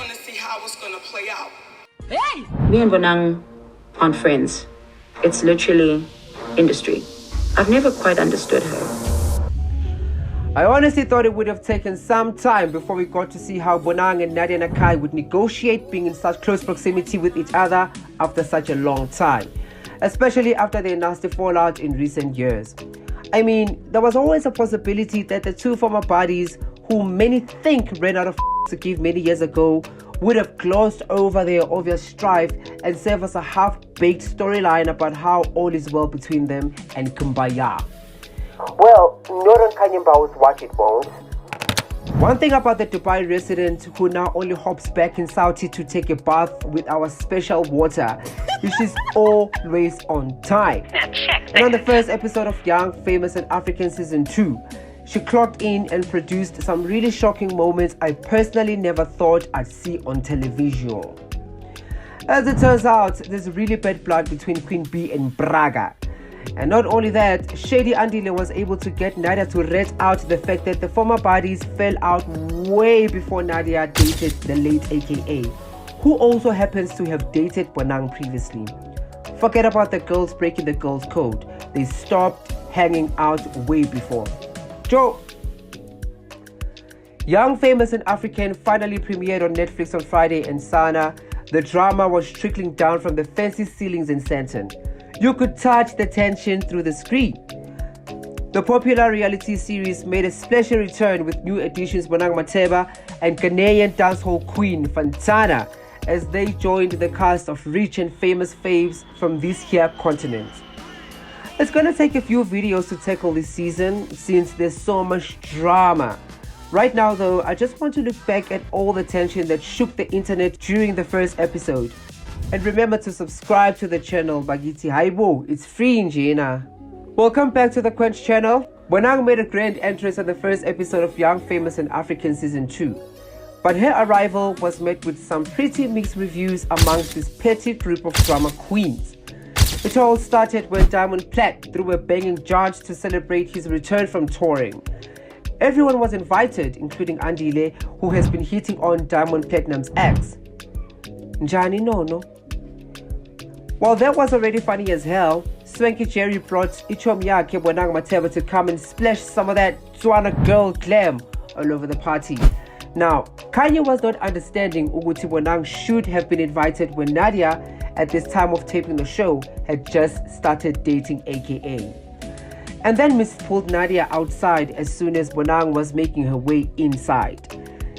want to see how it's going to play out. Hey! Me and Bonang aren't friends. It's literally industry. I've never quite understood her. I honestly thought it would have taken some time before we got to see how Bonang and Nadia Nakai would negotiate being in such close proximity with each other after such a long time, especially after their nasty fallout in recent years. I mean, there was always a possibility that the two former buddies, who many think ran out of to give many years ago, would have glossed over their obvious strife and serve us a half-baked storyline about how all is well between them and kumbaya. Well, not on Khanyi Mbau's watch it won't. One thing about the Dubai resident who now only hops back in Saudi to take a bath with our special water is she's always on time. And on the first episode of Young, Famous and African Season 2, she clocked in and produced some really shocking moments I personally never thought I'd see on television. As it turns out, there's really bad blood between Queen B and Braga. And not only that, Shady Andile was able to get Nadia to rat out the fact that the former buddies fell out way before Nadia dated the late AKA, who also happens to have dated Bonang previously. Forget about the girls breaking the girls' code. They stopped hanging out way before. Joe. Young, Famous and African finally premiered on Netflix on Friday, and Sana, the drama was trickling down from the fancy ceilings in Santon. You could touch the tension through the screen. The popular reality series made a splashy return with new additions Bonang Mateba and Ghanaian dancehall queen Fantana as they joined the cast of rich and famous faves from this here continent. It's gonna take a few videos to tackle this season since there's so much drama. Right now though, I just want to look back at all the tension that shook the internet during the first episode. And remember to subscribe to the channel, Bagiti Haibo, it's free in Jena. Welcome back to the Quench channel. Bonang made a grand entrance on the first episode of Young, Famous and African Season 2. But her arrival was met with some pretty mixed reviews amongst this petty group of drama queens. It all started when Diamond Platt threw a banging judge to celebrate his return from touring. Everyone was invited, including Andile, who has been hitting on Diamond Platinum's ex. Njani no. While that was already funny as hell, Swanky Jerry brought Ichom Yake Bonang Mateba to come and splash some of that Tswana girl glam all over the party. Now, Khanyi was not understanding Uguti Bonang should have been invited when Nadia, at this time of taping the show, had just started dating AKA. And then Miss pulled Nadia outside as soon as Bonang was making her way inside.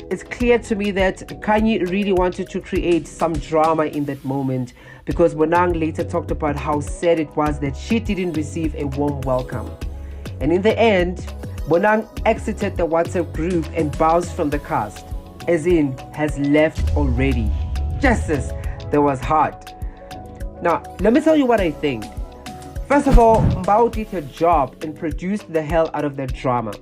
It's clear to me that Khanyi really wanted to create some drama in that moment, because Bonang later talked about how sad it was that she didn't receive a warm welcome. And in the end, Bonang exited the WhatsApp group and bounced from the cast, as in has left already. Jesus, that was hard. Now, let me tell you what I think. First of all, Mbau did her job and produced the hell out of that drama.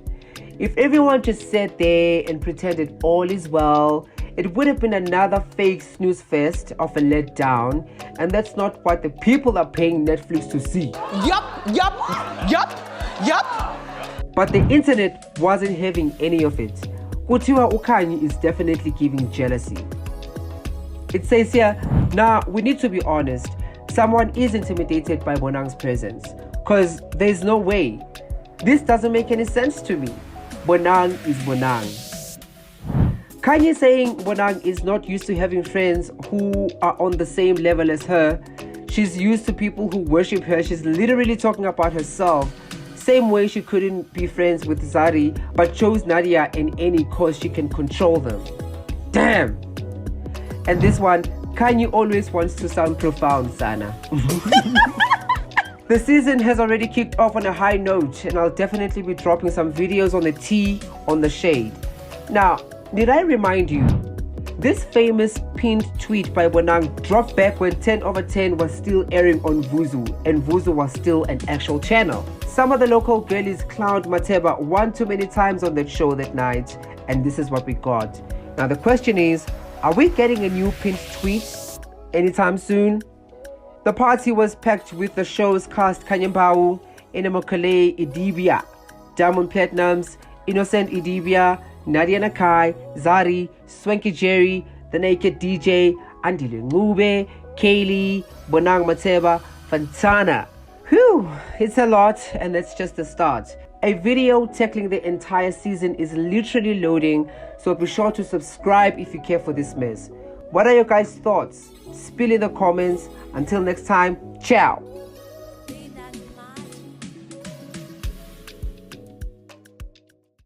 If everyone just sat there and pretended all is well, it would have been another fake snooze fest of a letdown, and that's not what the people are paying Netflix to see. Yup. But the internet wasn't having any of it. Kutiwa Ukhanyi is definitely giving jealousy. It says here, now we need to be honest, someone is intimidated by Bonang's presence, cause there's no way. This doesn't make any sense to me. Bonang is Bonang. Khanyi saying Bonang is not used to having friends who are on the same level as her. She's used to people who worship her. She's literally talking about herself. Same way she couldn't be friends with Zari, but chose Nadia in any cause she can control them. Damn! And this one, Khanyi always wants to sound profound, Sana. The season has already kicked off on a high note, and I'll definitely be dropping some videos on the tea, on the shade. Now, did I remind you, this famous pinned tweet by Bonang dropped back when 10 over 10 was still airing on Vuzu, and Vuzu was still an actual channel. Some of the local girlies clowned Mateba one too many times on that show that night, and this is what we got. Now the question is, are we getting a new pinned tweet anytime soon? The party was packed with the show's cast: Khanyi Mbau, Enemokale Idibia, Diamond Platinums, Innocent Idibia, Nadia Nakai, Zari, Swanky Jerry, The Naked DJ, Andile Ngube, Kaylee, Bonang Mateba, Fantana. Whew, it's a lot, and that's just the start. A video tackling the entire season is literally loading, so be sure to subscribe if you care for this mess. What are your guys' thoughts? Spill in the comments. Until next time, ciao.